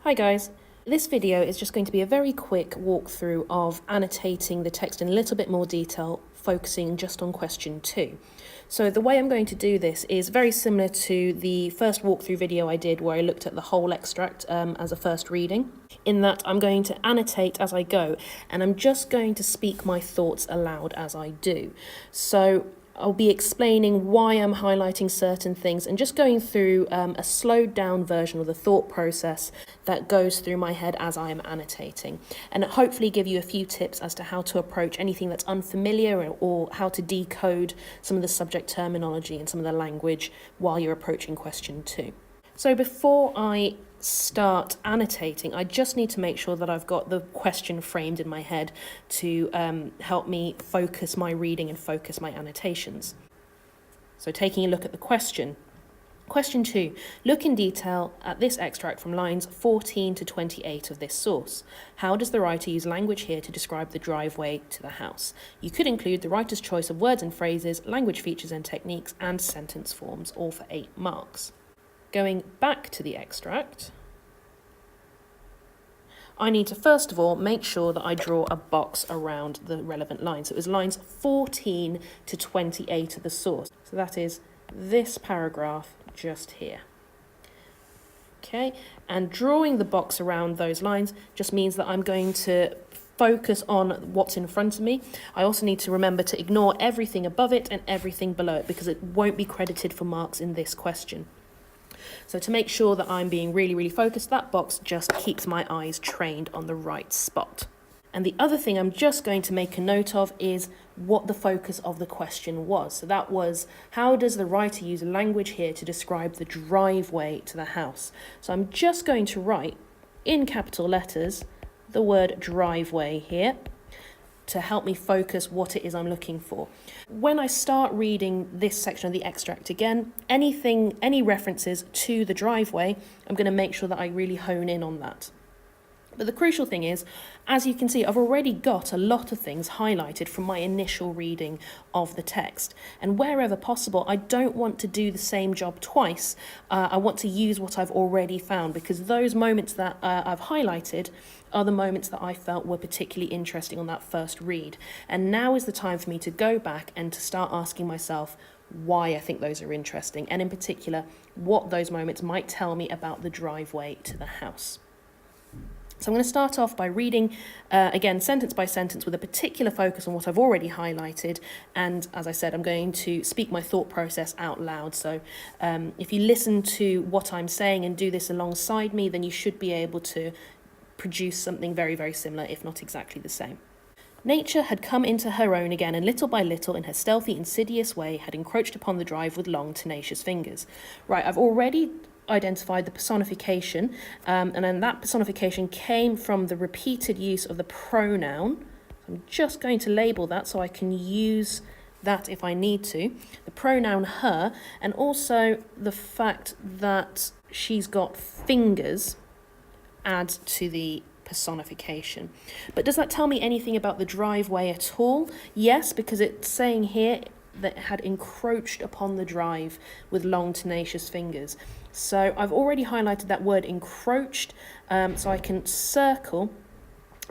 Hi guys, this video is just going to be a very quick walkthrough of annotating the text in a little bit more detail, focusing just on question 2. So the way I'm going to do this is very similar to the first walkthrough video I did where I looked at the whole extract as a first reading, in that I'm going to annotate as I go and I'm just going to speak my thoughts aloud as I do. So I'll be explaining why I'm highlighting certain things and just going through a slowed down version of the thought process that goes through my head as I am annotating, and hopefully give you a few tips as to how to approach anything that's unfamiliar or how to decode some of the subject terminology and some of the language while you're approaching question 2. So before I start annotating, I just need to make sure that I've got the question framed in my head to help me focus my reading and focus my annotations. So taking a look at the question. Question 2. Look in detail at this extract from lines 14 to 28 of this source. How does the writer use language here to describe the driveway to the house? You could include the writer's choice of words and phrases, language features and techniques, and sentence forms, all for 8 marks. Going back to the extract, I need to first of all make sure that I draw a box around the relevant lines. So it was lines 14 to 28 of the source. So that is this paragraph just here. Okay, and drawing the box around those lines just means that I'm going to focus on what's in front of me. I also need to remember to ignore everything above it and everything below it because it won't be credited for marks in this question. So to make sure that I'm being really focused, that box just keeps my eyes trained on the right spot. And the other thing I'm just going to make a note of is what the focus of the question was. So that was, how does the writer use language here to describe the driveway to the house? So I'm just going to write in capital letters the word driveway here to help me focus what it is I'm looking for. When I start reading this section of the extract again, any references to the driveway, I'm going to make sure that I really hone in on that. But the crucial thing is, as you can see, I've already got a lot of things highlighted from my initial reading of the text. And wherever possible, I don't want to do the same job twice. I want to use what I've already found, because those moments that I've highlighted are the moments that I felt were particularly interesting on that first read. And now is the time for me to go back and to start asking myself why I think those are interesting, and in particular, what those moments might tell me about the driveway to the house. So I'm going to start off by reading, again, sentence by sentence with a particular focus on what I've already highlighted. And as I said, I'm going to speak my thought process out loud. So if you listen to what I'm saying and do this alongside me, then you should be able to produce something very similar, if not exactly the same. Nature had come into her own again, and little by little, in her stealthy, insidious way, had encroached upon the drive with long, tenacious fingers. Right, I've already identified the personification, and then that personification came from the repeated use of the pronoun. I'm just going to label that so I can use that if I need to. The pronoun her, and also the fact that she's got fingers add to the personification. But does that tell me anything about the driveway at all? Yes, because it's saying here that had encroached upon the drive with long, tenacious fingers. So I've already highlighted that word encroached, so I can circle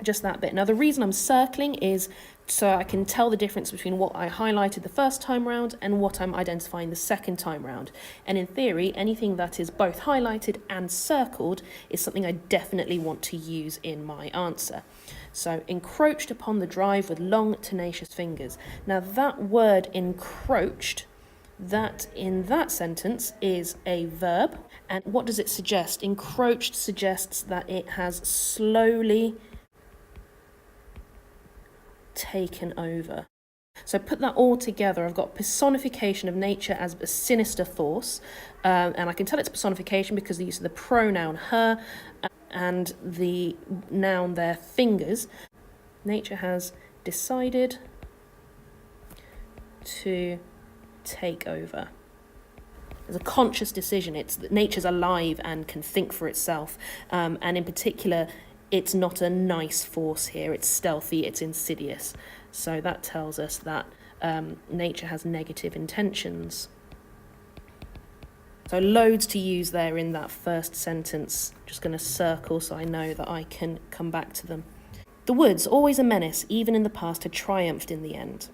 just that bit. Now the reason I'm circling is so I can tell the difference between what I highlighted the first time round and what I'm identifying the second time round. And in theory, anything that is both highlighted and circled is something I definitely want to use in my answer. So encroached upon the drive with long, tenacious fingers. Now that word encroached, that in that sentence is a verb. And what does it suggest? Encroached suggests that it has slowly taken over. So put that all together, I've got personification of nature as a sinister force, and I can tell it's personification because the use of the pronoun her and the noun there, fingers. Nature has decided to take over. There's a conscious decision. It's that nature's alive and can think for itself, and in particular, it's not a nice force here. It's stealthy, it's insidious. So that tells us that nature has negative intentions. So loads to use there in that first sentence. Just going to circle so I know that I can come back to them. The woods, always a menace, even in the past, had triumphed in the end.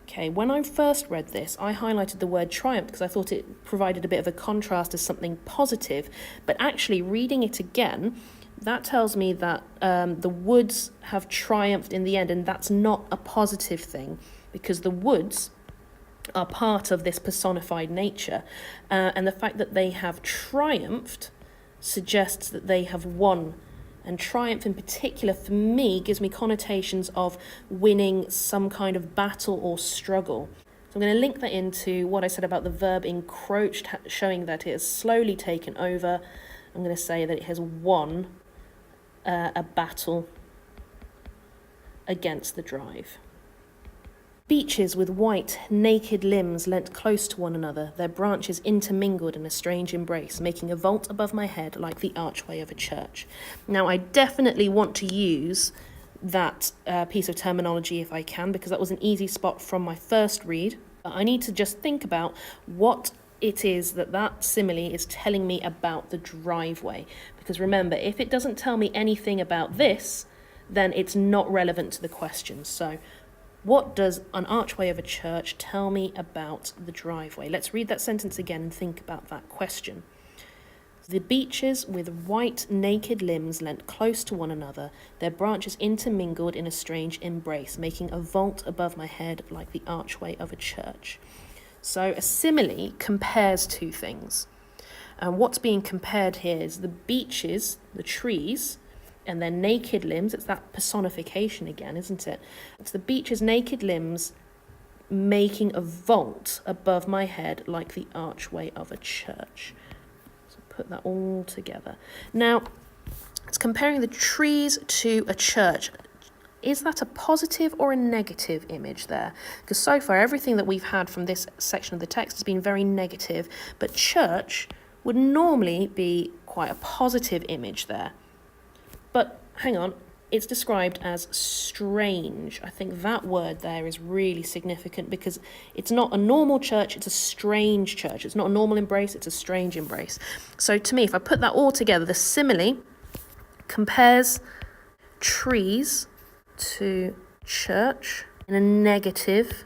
Okay, when I first read this, I highlighted the word triumph because I thought it provided a bit of a contrast as something positive. But actually, reading it again, that tells me that the woods have triumphed in the end, and that's not a positive thing because the woods are part of this personified nature, and the fact that they have triumphed suggests that they have won. And triumph in particular, for me, gives me connotations of winning some kind of battle or struggle. So I'm going to link that into what I said about the verb encroached, showing that it has slowly taken over. I'm going to say that it has won a battle against the drive. Beeches with white, naked limbs leant close to one another, their branches intermingled in a strange embrace, making a vault above my head like the archway of a church. Now, I definitely want to use that piece of terminology if I can, because that was an easy spot from my first read. I need to just think about what it is that simile is telling me about the driveway. Because remember, if it doesn't tell me anything about this, then it's not relevant to the question. So, what does an archway of a church tell me about the driveway? Let's read that sentence again and think about that question. The beeches with white, naked limbs leant close to one another, their branches intermingled in a strange embrace, making a vault above my head like the archway of a church. So a simile compares two things. And what's being compared here is the beeches, the trees, and their naked limbs. It's that personification again, isn't it? It's the beech's naked limbs making a vault above my head like the archway of a church. So put that all together. Now, it's comparing the trees to a church. Is that a positive or a negative image there? Because so far, everything that we've had from this section of the text has been very negative, but church would normally be quite a positive image there. But hang on, it's described as strange. I think that word there is really significant because it's not a normal church, it's a strange church. It's not a normal embrace, it's a strange embrace. So to me, if I put that all together, the simile compares trees to church in a negative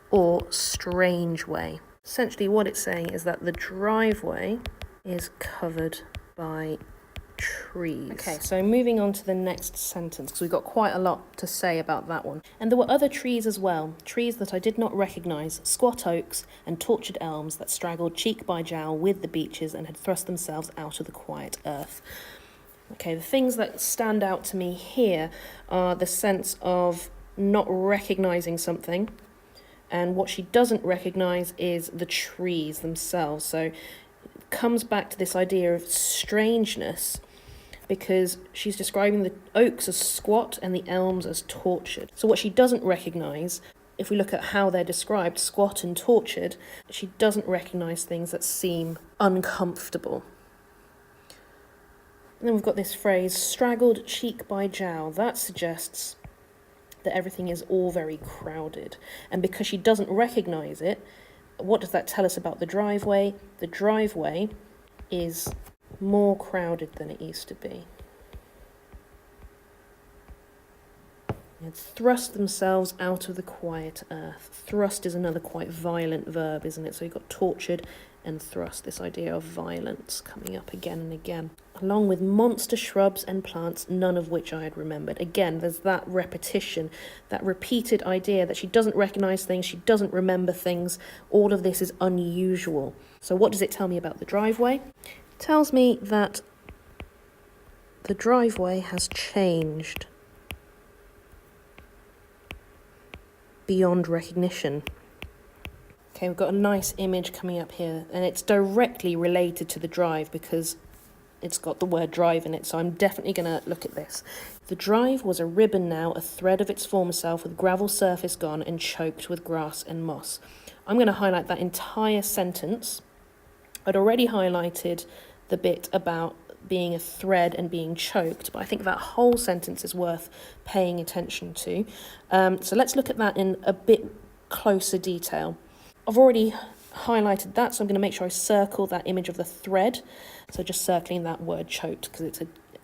or strange way. Essentially what it's saying is that the driveway is covered by trees. Okay, so moving on to the next sentence, because we've got quite a lot to say about that one. And there were other trees as well, trees that I did not recognise, squat oaks and tortured elms that straggled cheek by jowl with the beeches and had thrust themselves out of the quiet earth. Okay, the things that stand out to me here are the sense of not recognising something, and what she doesn't recognise is the trees themselves. So it comes back to this idea of strangeness, because she's describing the oaks as squat and the elms as tortured. So what she doesn't recognise, if we look at how they're described, squat and tortured, she doesn't recognise things that seem uncomfortable. And then we've got this phrase, straggled cheek by jowl. That suggests that everything is all very crowded. And because she doesn't recognise it, what does that tell us about the driveway? The driveway is more crowded than it used to be. And thrust themselves out of the quiet earth. Thrust is another quite violent verb, isn't it? So you've got tortured and thrust, this idea of violence coming up again and again. Along with monster shrubs and plants, none of which I had remembered. Again, there's that repetition, that repeated idea that she doesn't recognise things, she doesn't remember things. All of this is unusual. So what does it tell me about the driveway? It tells me that the driveway has changed beyond recognition. Okay, we've got a nice image coming up here, and it's directly related to the drive because it's got the word drive in it, so I'm definitely going to look at this. The drive was a ribbon now, a thread of its former self, with gravel surface gone and choked with grass and moss. I'm going to highlight that entire sentence. I'd already highlighted the bit about being a thread and being choked, but I think that whole sentence is worth paying attention to. So let's look at that in a bit closer detail. I've already highlighted that, so I'm going to make sure I circle that image of the thread. So just circling that word choked, because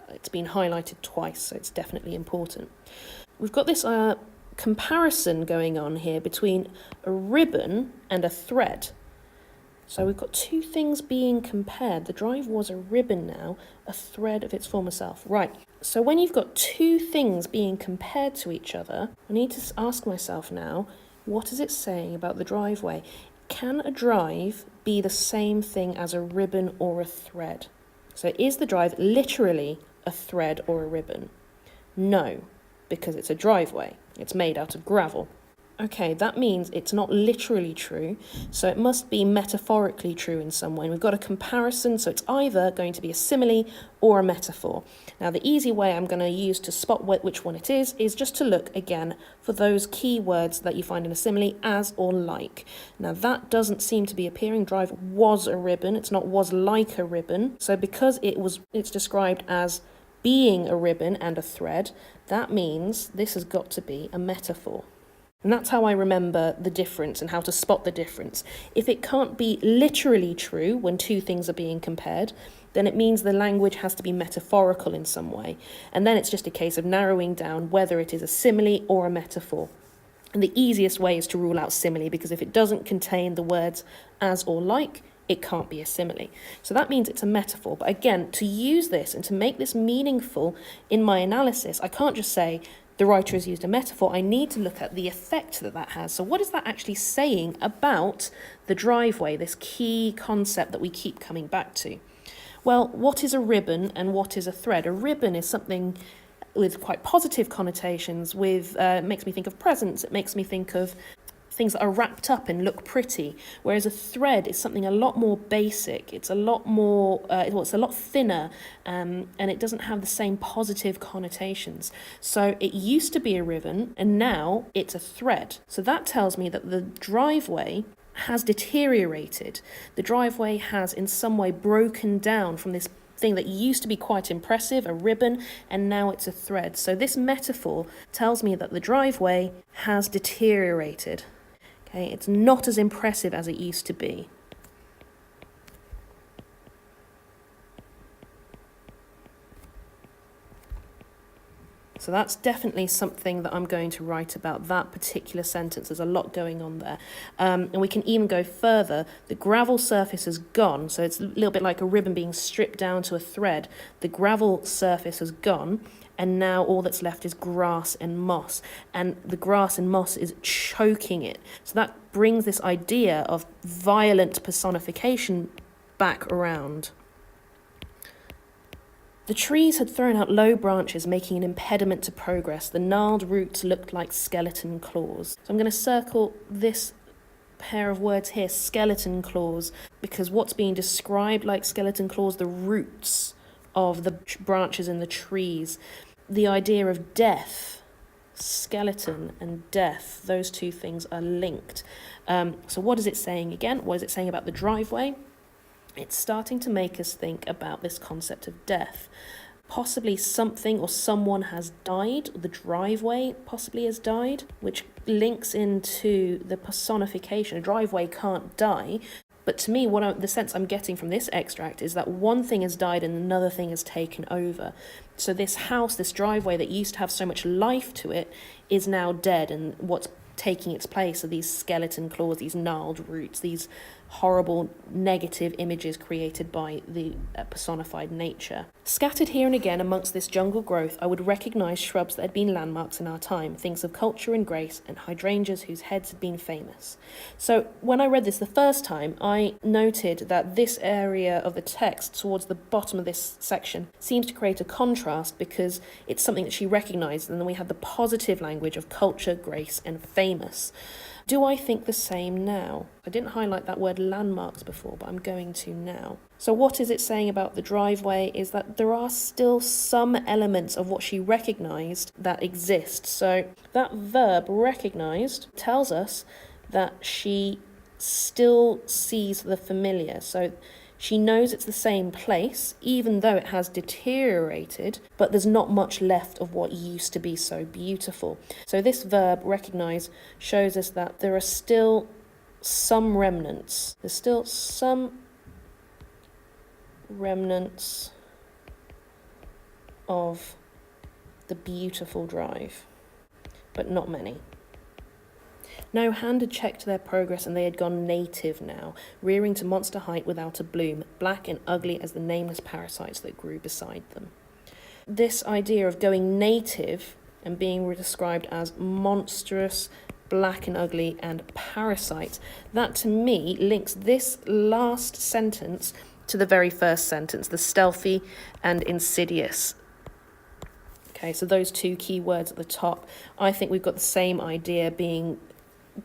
it's been highlighted twice, so it's definitely important. We've got this comparison going on here between a ribbon and a thread. So we've got two things being compared. The drive was a ribbon now, a thread of its former self. Right, so when you've got two things being compared to each other, I need to ask myself now, what is it saying about the driveway? Can a drive be the same thing as a ribbon or a thread? So is the drive literally a thread or a ribbon? No, because it's a driveway. It's made out of gravel. Okay, that means it's not literally true, so it must be metaphorically true in some way. We've got a comparison, so it's either going to be a simile or a metaphor. Now, the easy way I'm going to use to spot which one it is just to look again for those key words that you find in a simile, as or like. Now, that doesn't seem to be appearing. Drive was a ribbon. It's not was like a ribbon. So because it's described as being a ribbon and a thread, that means this has got to be a metaphor. And that's how I remember the difference and how to spot the difference. If it can't be literally true when two things are being compared, then it means the language has to be metaphorical in some way. And then it's just a case of narrowing down whether it is a simile or a metaphor. And the easiest way is to rule out simile, because if it doesn't contain the words as or like, it can't be a simile. So that means it's a metaphor. But again, to use this and to make this meaningful in my analysis, I can't just say, the writer has used a metaphor. I need to look at the effect that has. So what is that actually saying about the driveway, this key concept that we keep coming back to? Well, what is a ribbon and what is a thread? A ribbon is something with quite positive connotations, makes me think of presents. It makes me think of things that are wrapped up and look pretty, whereas a thread is something a lot more basic. It's a lot more, it's a lot thinner, and it doesn't have the same positive connotations. So it used to be a ribbon, and now it's a thread. So that tells me that the driveway has deteriorated. The driveway has in some way broken down from this thing that used to be quite impressive, a ribbon, and now it's a thread. So this metaphor tells me that the driveway has deteriorated. Okay, it's not as impressive as it used to be. So that's definitely something that I'm going to write about, that particular sentence. There's a lot going on there. And we can even go further. The gravel surface has gone, so it's a little bit like a ribbon being stripped down to a thread. The gravel surface has gone, and now all that's left is grass and moss. And the grass and moss is choking it. So that brings this idea of violent personification back around. The trees had thrown out low branches, making an impediment to progress. The gnarled roots looked like skeleton claws. So I'm going to circle this pair of words here, skeleton claws, because what's being described like skeleton claws, the roots of the branches in the trees. The idea of death, skeleton and death, those two things are linked. So what is it saying again? What is it saying about the driveway? It's starting to make us think about this concept of death. Possibly something or someone has died, the driveway possibly has died, which links into the personification. A driveway can't die. But to me, the sense I'm getting from this extract is that one thing has died and another thing has taken over. So this house, this driveway that used to have so much life to it, is now dead, and what's taking its place are these skeleton claws, these gnarled roots, these horrible negative images created by the personified nature. Scattered here and again amongst this jungle growth, I would recognise shrubs that had been landmarks in our time, things of culture and grace, and hydrangeas whose heads had been famous. So when I read this the first time, I noted that this area of the text towards the bottom of this section seems to create a contrast, because it's something that she recognised, and then we have the positive language of culture, grace, and famous. Do I think the same now? I didn't highlight that word landmarks before, but I'm going to now. So what is it saying about the driveway is that there are still some elements of what she recognised that exist. So that verb, recognised, tells us that she still sees the familiar. So she knows it's the same place, even though it has deteriorated, but there's not much left of what used to be so beautiful. So this verb, recognise, shows us that there are still some remnants. There's still some remnants of the beautiful drive, but not many. No hand had checked their progress and they had gone native now, rearing to monster height without a bloom, black and ugly as the nameless parasites that grew beside them. This idea of going native and being described as monstrous, black and ugly, and parasite, that to me links this last sentence to the very first sentence, the stealthy and insidious. Okay, so those two key words at the top, I think we've got the same idea being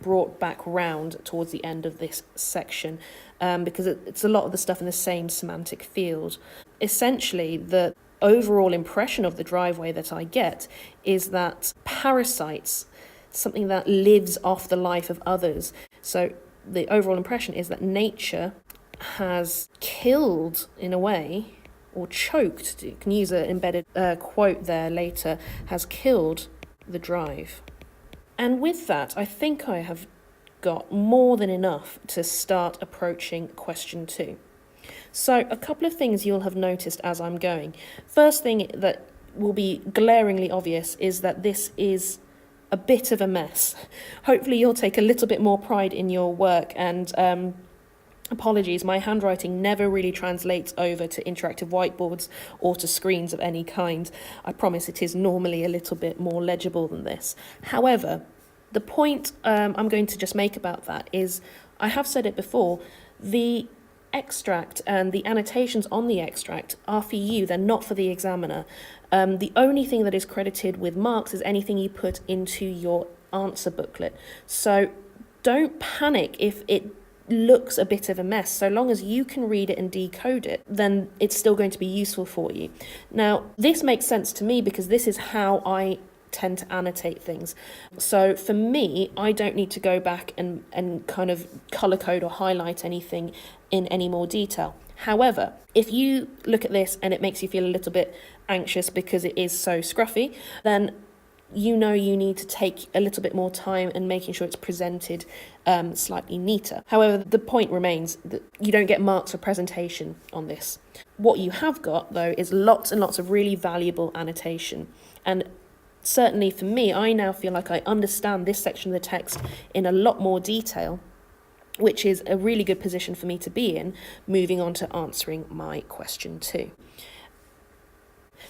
brought back round towards the end of this section, because it's a lot of the stuff in the same semantic field. Essentially, the overall impression of the driveway that I get is that parasites, something that lives off the life of others. So the overall impression is that nature has killed, in a way, or choked, you can use an embedded quote there later, has killed the drive. And with that, I think I have got more than enough to start approaching question 2. So a couple of things you'll have noticed as I'm going. First thing that will be glaringly obvious is that this is a bit of a mess. Hopefully you'll take a little bit more pride in your work, and apologies, my handwriting never really translates over to interactive whiteboards or to screens of any kind. I promise it is normally a little bit more legible than this. However, the point I'm going to just make about that is, I have said it before, the extract and the annotations on the extract are for you, they're not for the examiner. The only thing that is credited with marks is anything you put into your answer booklet. So don't panic if it looks a bit of a mess. So long as you can read it and decode it, then it's still going to be useful for you. Now, this makes sense to me because this is how I tend to annotate things. So for me, I don't need to go back and kind of color code or highlight anything in any more detail. However, if you look at this and it makes you feel a little bit anxious because it is so scruffy, then you know you need to take a little bit more time and making sure it's presented slightly neater. However, the point remains that you don't get marks for presentation on this. What you have got, though, is lots and lots of really valuable annotation. And certainly for me, I now feel like I understand this section of the text in a lot more detail, which is a really good position for me to be in, moving on to answering my question 2.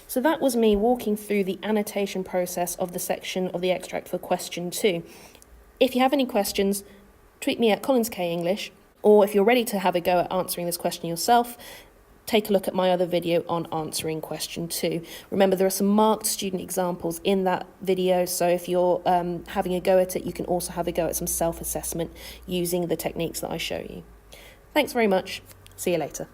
So that was me walking through the annotation process of the section of the extract for question 2. If you have any questions, tweet me at Collins K English, or if you're ready to have a go at answering this question yourself, take a look at my other video on answering question 2. Remember, there are some marked student examples in that video, so if you're having a go at it, you can also have a go at some self-assessment using the techniques that I show you. Thanks very much. See you later.